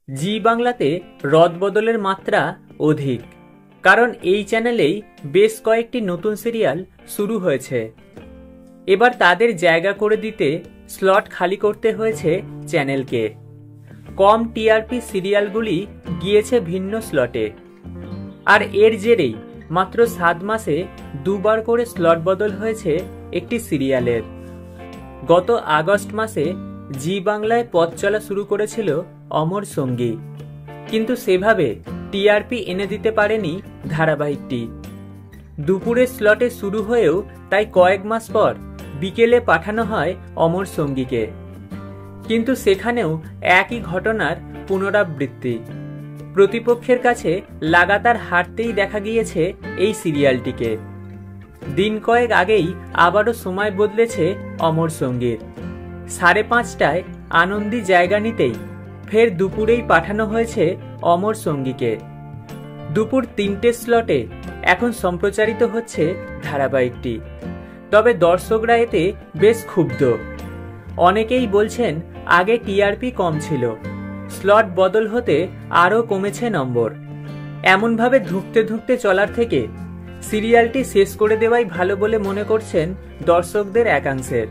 জি বাংলাতে রদবদলের মাত্রা অধিক, কারণ এই চ্যানেলেই বেশ কয়েকটি নতুন সিরিয়াল শুরু হয়েছে। এবার তাদের জায়গা করে দিতে স্লট খালি করতে হয়েছে চ্যানেলকে। কম টিআরপি সিরিয়ালগুলি গিয়েছে ভিন্ন স্লটে, আর এর জেরেই মাত্র 7 মাসে দুবার করে স্লট বদল হয়েছে একটি সিরিয়ালের। গত আগস্ট মাসে জি বাংলায় পথ চলা শুরু করেছিল অমর সঙ্গী, কিন্তু সেভাবে টিআরপি এনে দিতে পারেনি ধারাবাহিকটি। দুপুরের স্লটে শুরু হয়েও তাই কয়েক মাস পর বিকেলে পাঠানো হয় অমর সঙ্গীকে, কিন্তু সেখানেও একই ঘটনার পুনরাবৃত্তি। প্রতিপক্ষের কাছে লাগাতার হারতেই দেখা গিয়েছে এই সিরিয়ালটিকে। দিন কয়েক আগেই আবারও সময় বদলেছে অমর সঙ্গীর। 5:30টায় আনন্দী জায়গা নিতেই ফের দুপুরেই পাঠানো হয়েছে অমর সঙ্গীকে। দুপুর 3টে স্লটে এখন সম্প্রচারিত হচ্ছে ধারাবাহিকটি। তবে দর্শকরা এতে বেশ ক্ষুব্ধ। অনেকেই বলছেন আগে টিআরপি কম ছিল, স্লট বদল হতে আরও কমেছে নম্বর। এমনভাবে ধুঁকতে ধুঁকতে চলার থেকে সিরিয়ালটি শেষ করে দেওয়াই ভালো বলে মনে করছেন দর্শকদের একাংশের।